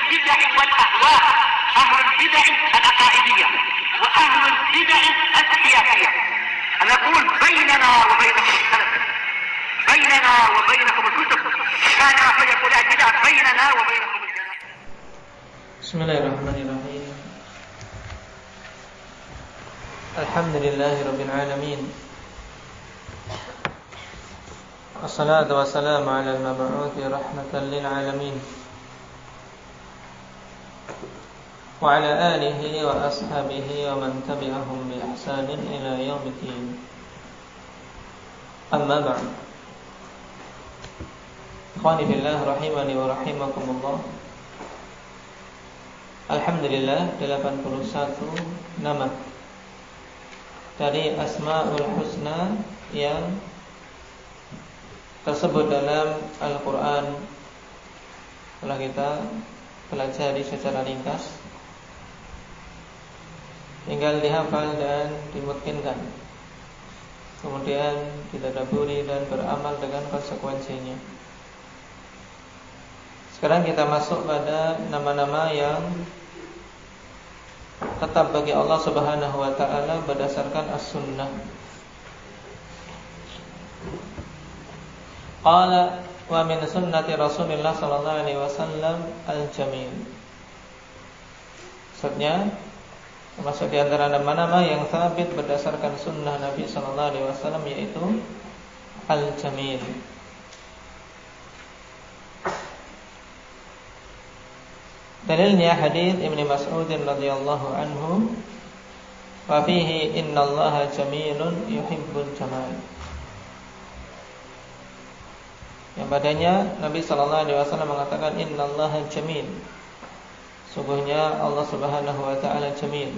البدع والأهواء، أهل البدع العقائدية وأهل البدع السياسية. أنا أقول بيننا وبينكم السلف، بيننا وبينكم الكتب، كان فيقول البدع بيننا وبينكم الجنة. بسم الله الرحمن الرحيم. الحمد لله رب العالمين، والصلاة والسلام على المبعوث رحمة للعالمين وعلى آله وأصحابه ومن تبعهم بإحسان إلى يوم الدين. أما بعد، إخواني في الله rahimani wa rahimakumullah. Alhamdulillah, 81 nama dari Asmaul Husna yang tersebut dalam Al-Quran telah kita pelajari secara ringkas, tinggal dihafal dan dimungkinkan, kemudian ditadaburi dan beramal dengan konsekuensinya. Sekarang kita masuk pada nama-nama yang tetap bagi Allah Subhanahu wa ta'ala berdasarkan as-sunnah. Qala wa min sunnati Rasulillah sallallahu alaihi wasallam al-jamil. Maksudnya, termasuk di antara nama-nama yang sabit berdasarkan sunnah Nabi sallallahu alaihi wasallam yaitu al-jamil. Dalilnya hadis Ibnu Mas'ud radhiyallahu anhu, wa fihi innallaha jamilun yuhibbul jamal. Yang padanya Nabi sallallahu alaihi wasallam mengatakan innallaha jamil. Sungguhnya Allah Subhanahu wa taala jamil.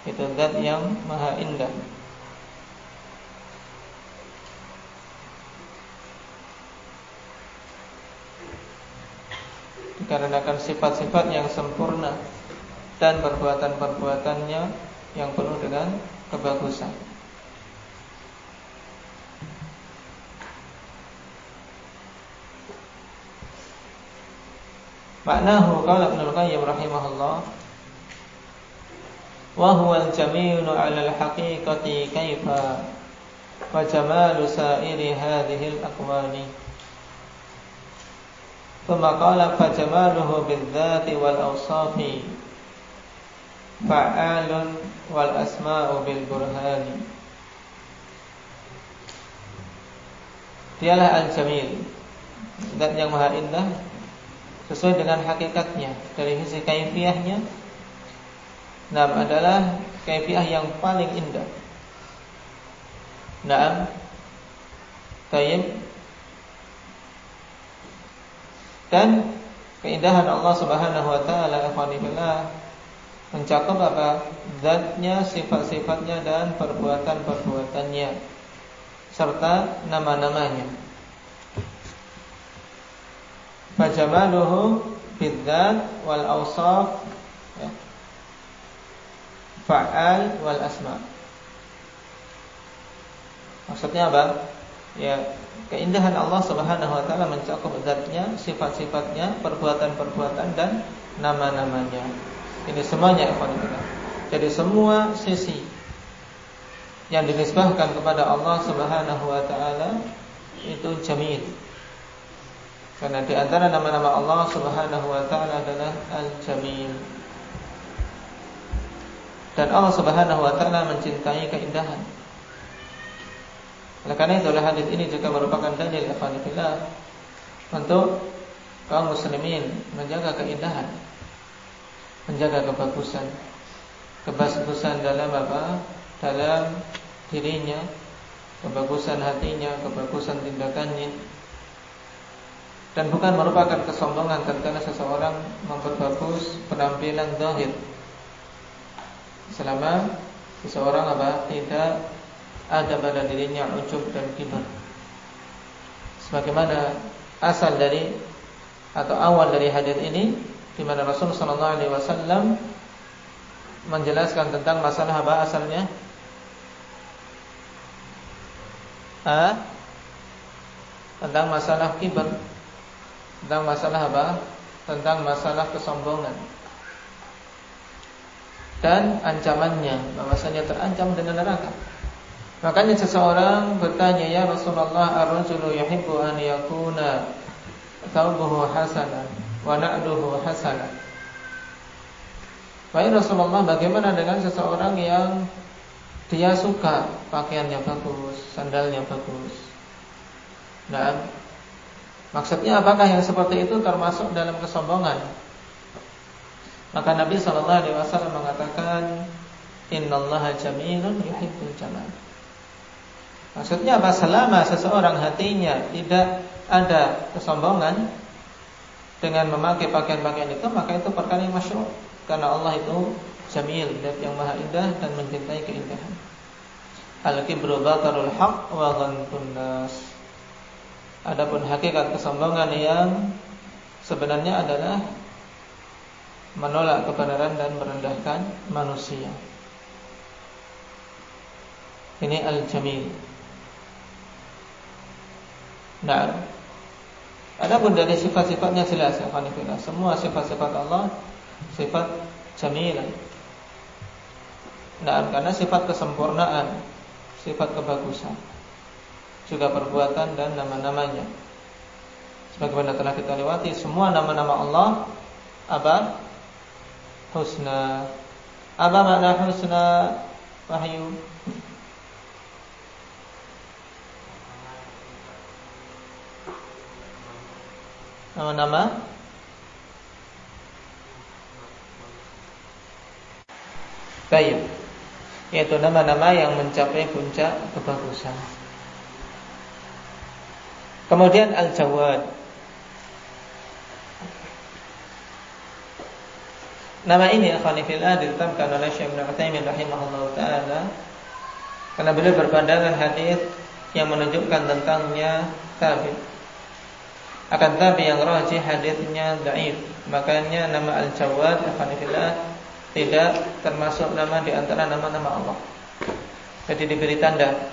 Itu zat yang maha indah. Dikarenakan sifat-sifat yang sempurna dan perbuatan-perbuatannya yang penuh dengan kebagusan. Maknahu qala Ibnu Qayyim rahimahullah, wa huwa al-jamilu 'ala al-haqiqati kaifa wa jamalu sa'iri hadhihi al-aqwali. Thumma qala fa jamaluhu bil-dhati wal-awsafi fa'alun wal asma'u bil-burhani. Dialah al-jamil, zat yang maha indah sesuai dengan hakikatnya. Dari sisi kaifiyahnya, nam adalah kaifiyah yang paling indah. Naam, tayyib. Dan keindahan Allah Subhanahu wa taala ikhwanillah mencakup apa? Zatnya, sifat-sifatnya dan perbuatan-perbuatannya serta nama-namanya. Fajamaluhu bidzat wal awsaf, ya, fa'al wal asma. Maksudnya apa? Ya, keindahan Allah Subhanahu wa taala mencakup zatnya, sifat-sifatnya, perbuatan-perbuatan dan nama-namanya. Ini semuanya ikhwanillah. Jadi semua sisi yang dinisbahkan kepada Allah Subhanahu wa taala itu jamil. Karena di antara nama-nama Allah Subhanahu wa taala adalah Al-Jamil. Dan Allah Subhanahu wa taala mencintai keindahan. Oleh karena itulah hadis ini juga merupakan dalil ikhwanillah untuk kaum muslimin menjaga keindahan, menjaga kebagusan, kebagusan dalam apa? Dalam dirinya, kebagusan hatinya, kebagusan tindakannya. Dan bukan merupakan kesombongan tatkala seseorang memperbagus penampilan zahir, selama seseorang apa? Tidak ada pada dirinya ujub dan kibar. Sebagaimana asal dari atau awal dari hadis ini, di mana Rasul sallallahu alaihi wasallam menjelaskan tentang masalah apa asalnya? Tentang masalah kibar, tentang masalah apa? tentang masalah kesombongan dan ancamannya, bahwasanya terancam dengan neraka. Makanya seseorang bertanya, "Ya Rasulullah, ar-rajulu yuhibbu an yakuna thawbuhu hasanan wa na'luhu hasanan." Wahai Rasulullah, bagaimana dengan seseorang yang dia suka pakaiannya bagus, sandalnya bagus? Nah, maksudnya apakah yang seperti itu termasuk dalam kesombongan? Maka Nabi SAW mengatakan, "Innallaha jamilun yuhibbul jamal." Maksudnya apa? Selama seseorang hatinya tidak ada kesombongan dengan memakai pakaian-pakaian itu, maka itu perkara yang masyru'. Karena Allah itu jamil, zat yang maha indah dan mencintai keindahan. Al-kibru batarul haq wa ghamtun nas. Adapun hakikat kesombongan yang sebenarnya adalah menolak kebenaran dan merendahkan manusia. Ini al-jamil. Nah, adapun dari sifat-sifatnya jelas ya, semua sifat-sifat Allah sifat jamilah. Nah, karena sifat kesempurnaan, sifat kebagusan, juga perbuatan dan nama-namanya. Sebagaimana telah kita lewati, semua nama-nama Allah apa? Husna. Apa makna husna, Wahyu? Nama-nama baik, yaitu nama-nama yang mencapai puncak kebagusan. Kemudian Al-Jawad. Nama ini akhwani fillah ditetapkan oleh Syekh Ibnu Utsaimin rahimahullahu taala karena beliau berpandangan hadis yang menunjukkan tentangnya thabit. Akan tapi yang rajih hadisnya dhaif. Makanya nama Al-Jawad akhwani fillah tidak termasuk nama di antara nama-nama Allah. Jadi diberi tanda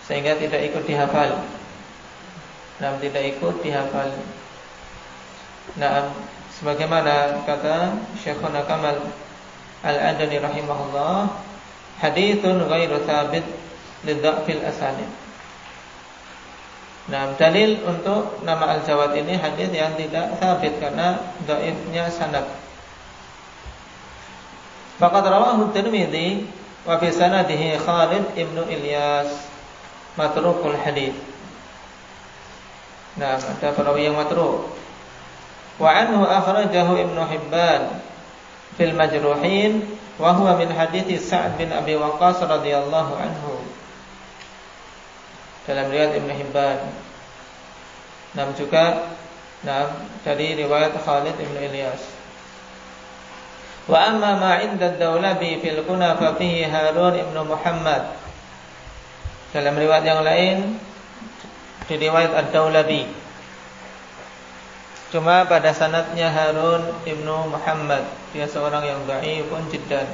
sehingga tidak ikut dihafal. Tidak ikut dihafal. Sebagaimana kata Syekhuna Kamal Al-Adani rahimahullah, hadithun ghairu thabit lidha'fil asanid. Dalil untuk nama Al-Jawad ini hadis yang tidak thabit karena dhaifnya sanad. Faqad rawahu Tirmidzi wa fi sanadihi Khalid ibnu Ilyas matrukul hadits. Ada perawi yang matruk. Wa anhu akhrajahu Ibnu Hibban fil majruhin wa huwa min hadithi Sa'd bin Abi Waqqas radhiyallahu anhu. Dalam riwayat Ibnu Hibban. Juga dari riwayat Khalid ibn Ilyas. Wa amma ma 'inda ad-Dawlabi fil kuna fa fihi Harun ibn Muhammad. Dalam riwayat yang lain di riwayat Ad-Dawlabi, cuma pada sanadnya Harun ibnu Muhammad, dia seorang yang dhaifun jiddan.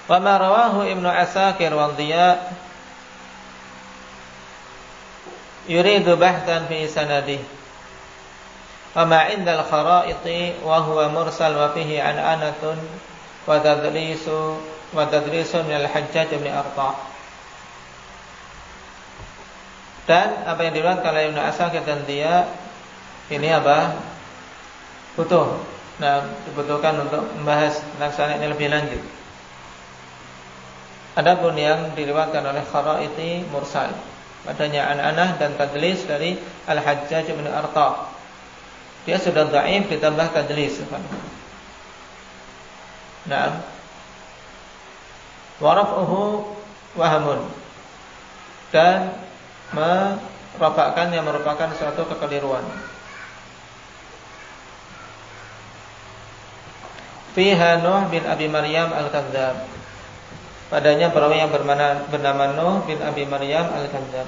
Wa ma rawahu Ibnu Asakir wa Dhiya yuridu bahtan fi sanadihi. Wa ma 'inda al-kharaiti wa huwa mursal wa fihi an'anatun wa tadrisun min al-Hajjaj bin Arta'. Dan apa yang diriwayatkan oleh Ibnu Asakir dan dia ini apa? Butuh. Dibutuhkan untuk membahas tentang sanad ini lebih lanjut. Adapun yang diriwayatkan oleh Kharaiti mursal, padanya an-anah dan tadlis dari Al-Hajjaj bin Arta'. Dia sudah dhaif ditambah tadlis. Wa raf'uhu wahamun. Dan merapakkan yang merupakan suatu kekeliruan. Fiha Nuh bin Abi Maryam al-Kadzdzab. Padanya perawi yang bernama Nuh bin Abi Maryam al-Kadzdzab.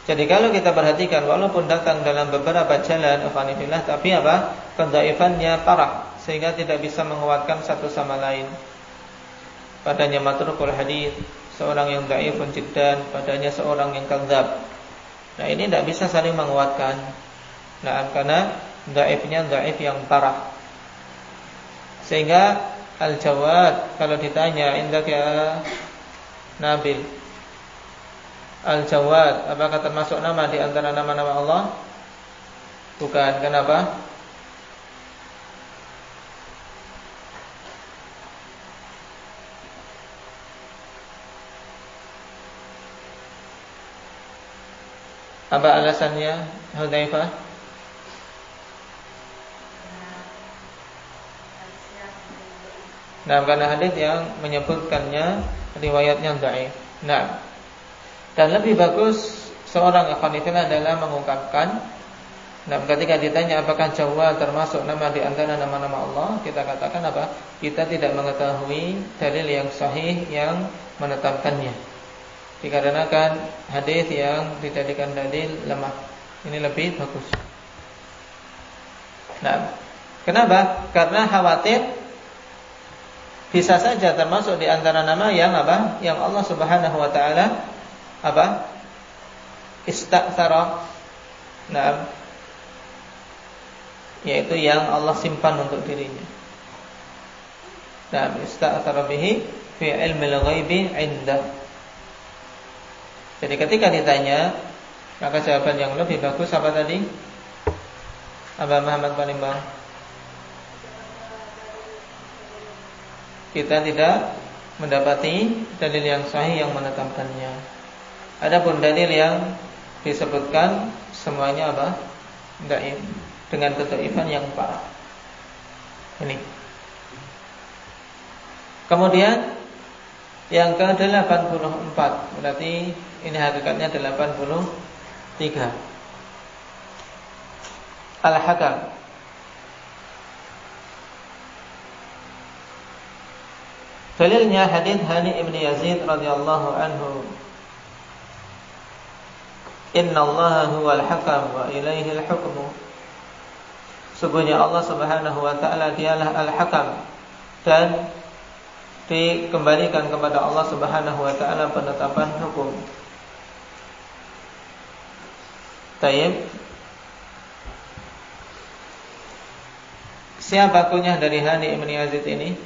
Jadi kalau kita perhatikan, walaupun datang dalam beberapa jalan ikhwanifillah, tapi apa? Kedhaifannya parah sehingga tidak bisa menguatkan satu sama lain. Padanya matrukul hadits, seorang yang dhaifun jiddan, padanya seorang yang kadzdzab. Ini tidak bisa saling menguatkan. Nah, karena dhaifnya dhaif yang parah. Sehingga Al-Jawad kalau ditanya indaka Nabil, Al-Jawad apakah termasuk nama di antara nama-nama Allah? Bukan. Kenapa? Apa alasannya Hudzaifah? Nah, karena hadis yang menyebutkannya riwayatnya dhaif. Nah, dan lebih bagus seorang ikhwanifillah adalah mengungkapkan. Nah, ketika ditanya apakah Jawad termasuk nama di antara nama-nama Allah, kita katakan apa? Kita tidak mengetahui dalil yang sahih yang menetapkannya. Dikarenakan hadis yang dijadikan dalil lemah. Ini lebih bagus. Nah, kenapa? Karena khawatir bisa saja termasuk di antara nama yang apa? Yang Allah Subhanahu wa taala apa? Istaktsara. Nah, yaitu yang Allah simpan untuk dirinya. Nah, istaktsara bihi fi ilmil ghaibi 'inda. Jadi ketika ditanya, maka jawaban yang lebih bagus apa tadi? Abah Muhammad Panimbang. Kita tidak mendapati dalil yang sahih yang menetapkannya. Adapun dalil yang disebutkan semuanya apa? Dhaif, dengan kedhaifan yang parah. Ini. Kemudian yang ke-84, berarti ini hakikatnya 83. Al-Hakam. Dalilnya hadis Hani ibn Yazid radhiyallahu anhu. Innallaha huwal hakam wa ilaihil hukmu. Sesungguhnya Allah Subhanahu wa taala dialah Al-Hakam dan dikembalikan kepada Allah Subhanahu wa taala penetapan hukum. Tayyib. Siapa kunyah dari Hani ibn Yazid ini?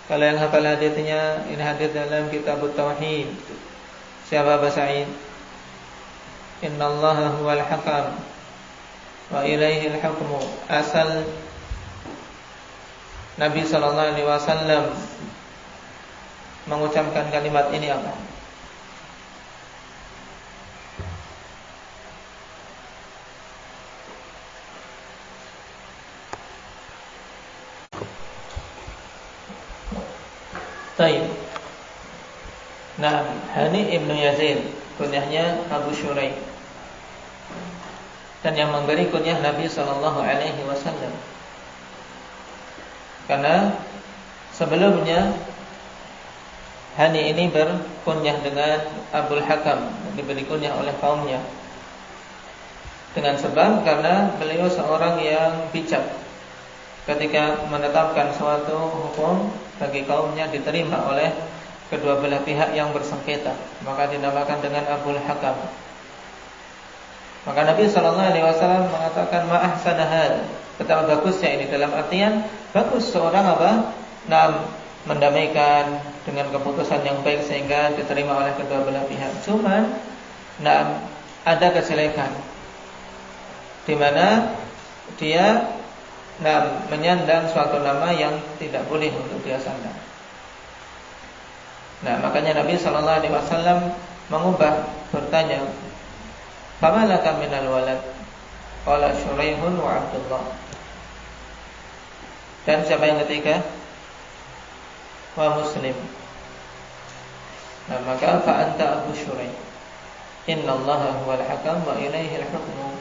Kalau yang hafal hadisnya, ini hadis dalam kitab Tauhid. Siapa Abu Sa'id? Innallaha huwal hakam wa ilaihil hukmu. Asal Nabi sallallahu alaihi wasallam mengucapkan kalimat ini apa? Baik. Nah, Hani ibnu Yazid, kunyahnya Abu Shuraih. Dan yang memberi kunyah Nabi sallallahu alaihi wasallam. Karena sebelumnya Hani ini berkunyah dengan Abul Hakam, diberi kunyah oleh kaumnya. Dengan sebab karena beliau seorang yang bijak. Ketika menetapkan suatu hukum bagi kaumnya diterima oleh kedua belah pihak yang bersengketa, maka dinamakan dengan Abul Hakam. Maka Nabi SAW mengatakan ma'ahsanahad, betapa bagusnya ini, dalam artian bagus seorang apa? Mendamaikan dengan keputusan yang baik sehingga diterima oleh kedua belah pihak. Cuman ada kejelekan di mana dia menyandang suatu nama yang tidak boleh untuk dia sandang. Nah, makanya Nabi SAW mengubah, bertanya, "Fama laka minal walad?" Qala Shuraihun wa Abdullah. Dan siapa yang ketiga? Wa Muslim. Nah, maka fa anta Abu Shuraih. Innallaha huwal hakam wa ilaihil hukmu.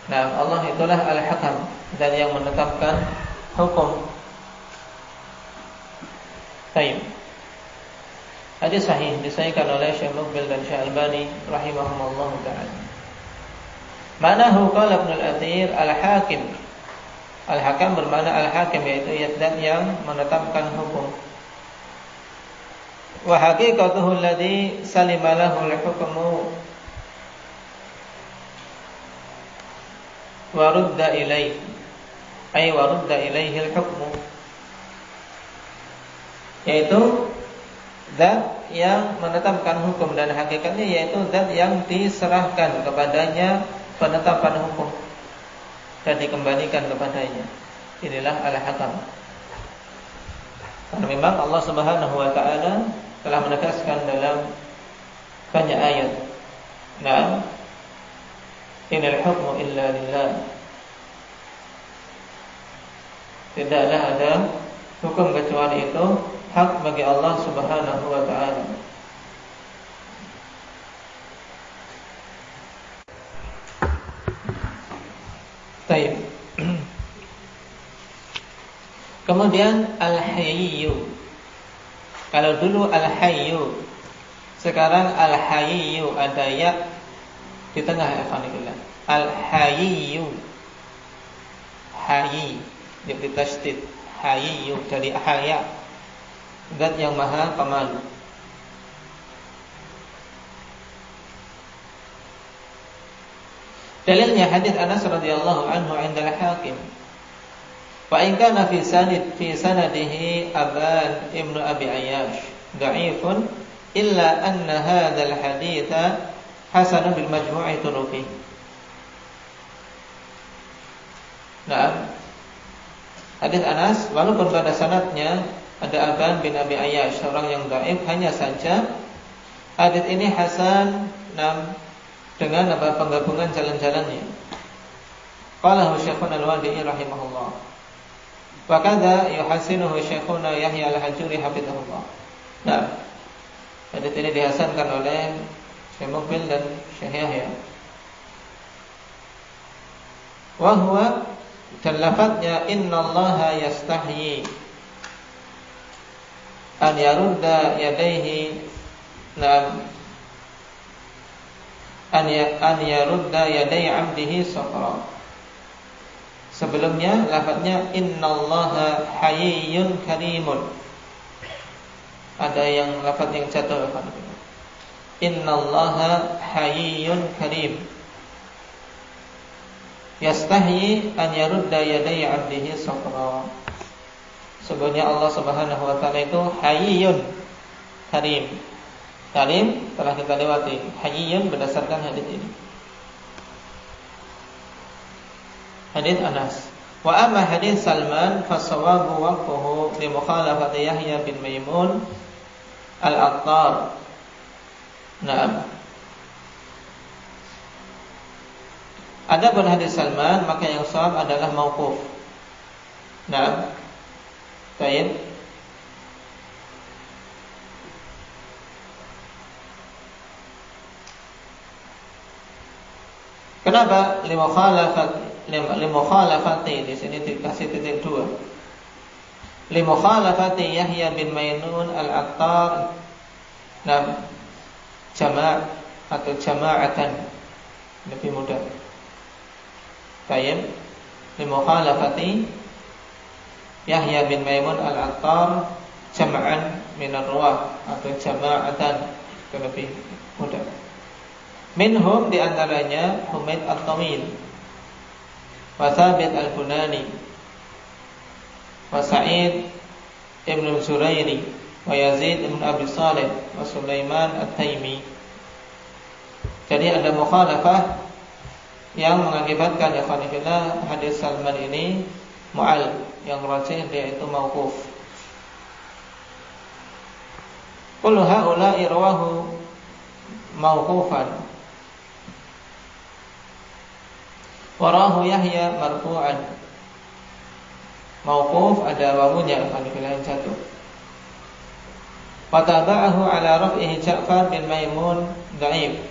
Nah, Allah itulah Al-Hakam dan yang menetapkan hukum. Baik. Hadis sahih disahihkan oleh Syekh Muqbil dan Syekh Albani rahimahumullah taala. Manahu qala Ibnu Al-Athir Al-Hakim. Al-Hakam bermakna Al-Hakim, yaitu zat yang menetapkan hukum. Wa haqiqatuhu alladhi salima lahu al-hukmu. warudda ilaihi, ay warudda ilaihi al-hukmu, yaitu zat yang menetapkan hukum, dan hakikatnya yaitu zat yang diserahkan kepadanya penetapan hukum dan dikembalikan kepadanya. Inilah al-hakam. Karena memang Allah Subhanahu wa taala telah menegaskan dalam banyak ayat, nah, inal hukmu illa lillah, tidaklah ada hukum kecuali itu hak bagi Allah Subhanahu wa taala. Baik. Kemudian al-hayyu. Kalau dulu al-hayyu, sekarang al-hayyu ada ya di tengah ya, alhamdulillah. Al-hayyu, hayy diberi tasydid, hayyu dari ahya, zat yang maha pemalu. Dalilnya hadis Anas radhiyallahu anhu 'inda al-Hakim. Wa in kana fi sanadihi Aban ibnu Abi Ayyash dha'ifun illa anna hadzal haditsa hasan bil majmu'i turuqi. Nah, hadis Anas walaupun pada sanadnya ada Aban bin Abi Ayyash, seorang yang dhaif, hanya saja hadis ini hasan dengan penggabungan jalan-jalannya. Qala Syekhuna Al-Wadi'i rahimahullah. Wa kadza yuhasinuhu Syekhuna Yahya Al-Hajuri hafizahullah. Nah, hadis ini dihasankan oleh Syekh Muqbil dan Syekh Yahya. Wa huwa dan lafadznya innallaha yastahyi an yarudda yadayhi an yarudda yaday 'abdihi safra. Sebelumnya lafadznya innallaha hayyun karimun. Ada yang lafadz yang jatuh. Innallaha hayyun karim. Yastahyi an yarudda yaday 'abdihi safra. Sebenarnya Allah Subhanahu wa taala itu hayyun karim. Karim telah kita lewati. Hayyun berdasarkan hadis ini. Hadis Anas. Wa amma hadis Salman fasawabu waqfuhu li mukhalafati Yahya bin Maimun al-Attar. Naam. Adapun hadis Salman maka yang shawab adalah mauquf. Naam. Baik. Kenapa limukhalafati di sini dikasih titik 2. Limukhalafati Yahya bin Mainun al-Attar, jama' atau jama'atan lebih mudah. Baik. Limukhalafati Yahya bin Maimun al-Attar jama'an min ar-ruwah atau jama'atan lebih mudah. Minhum di antaranya Humaid al-Tawil, wa Thabit al-Bunani, wa Sa'id ibn Zurairi, wa Yazid ibn Abi Salih, wa Sulaiman al-Taimi. Jadi ada mukhalafah yang mengakibatkan ya khonifillah hadis Salman ini mu'al, yang rajih dia itu mauquf. Kullu haula'i rawahu mauqufan, warahu Yahya marfu'an. Mauquf ada wawunya alhamdulillah yang jatuh. Wa tabahu ala raf'ihi Ja'far bin Maimun dhaif.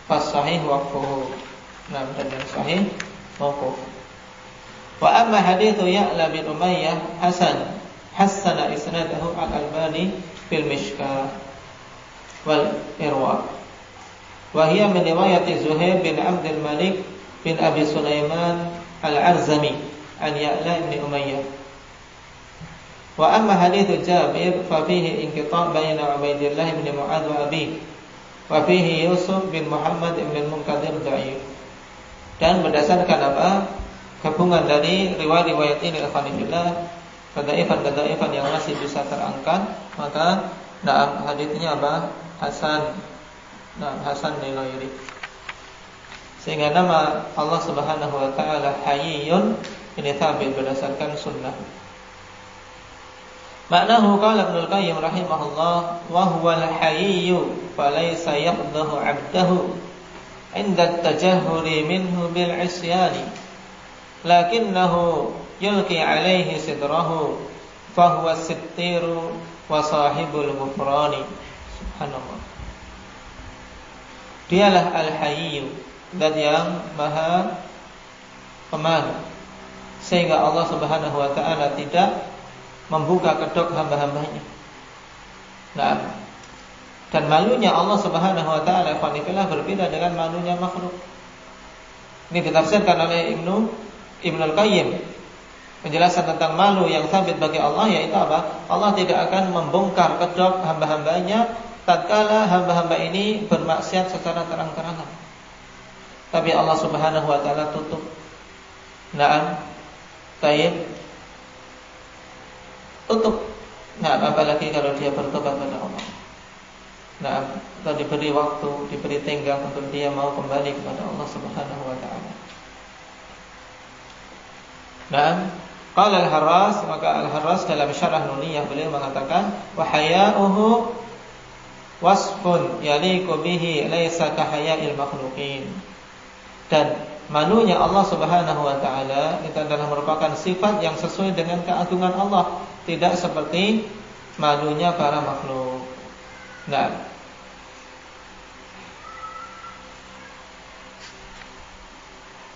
Fas sahih waqfuhu. Nah, dan yang sahih mauquf. Wa amma hadithu Ya'la bin Umayyah hasana isnadahu al-Albani fil Mishkah wal Irwa. Wa hiya min riwayati Zuhair bin Abdul Malik bin Abi Sulaiman al-Arzami an Ya'la bin Umayyah. Wa amma hadithu Jabir fa fihi inqita' baina Ubaidillah bin Mu'adz wa Abi, wa fihi Yusuf bin Muhammad bin Munkadir dhaif. Dan berdasarkan apa? Gabungan dari riwayat-riwayat ini alhamdulillah, kadaifan yang masih bisa terangkat, maka haditsnya apa? Hasan. Hasan li ghairi. Sehingga nama Allah Subhanahu wa taala Hayyun ini thabit berdasarkan sunnah. Maknahu qala Ibnu Qayyim rahimahullah wa huwal hayyu falaysa yaqdahu 'abdahu 'inda at-tajahhuri minhu bil 'isyani lakinnahu yulqi 'alaihi sidrahu fa huwa as-sittiru wa sahibul ghufrani. Subhanallah. Dialah al-hayyu, zat yang maha pemalu, sehingga Allah Subhanahu wa taala tidak membuka kedok hamba-hambanya. Dan malunya Allah Subhanahu wa taala berbeda dengan malunya makhluk. Ini ditafsirkan oleh Ibnul Qayyim. Penjelasan tentang malu yang sabit bagi Allah yaitu apa? Allah tidak akan membongkar kedok hamba-hambanya tatkala hamba-hamba ini bermaksiat secara terang-terangan. Tapi Allah Subhanahu wa taala tutup. Tutup. Apalagi kalau dia bertobat kepada Allah. Atau diberi waktu, diberi tenggang untuk dia mau kembali kepada Allah Subhanahu wa taala. Qala Al-Harras, maka Al-Harras dalam Syarah Nuniyah beliau mengatakan wa haya'uhu wasfun yaliqu bihi laisa ka haya'il makhluqin. Dan malunya Allah Subhanahu wa taala itu adalah merupakan sifat yang sesuai dengan keagungan Allah, tidak seperti malunya para makhluk.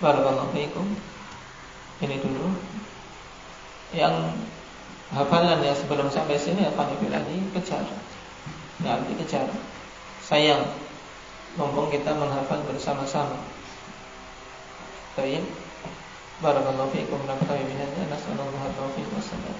Barakallahu fiikum. Ini dulu yang hafalan ya, sebelum sampai sini akan dikejar. Dikejar. Sayang mumpung kita menghafal bersama-sama. Baik. Barakallahu fiikum. Nasallallahu alaihi wasallam.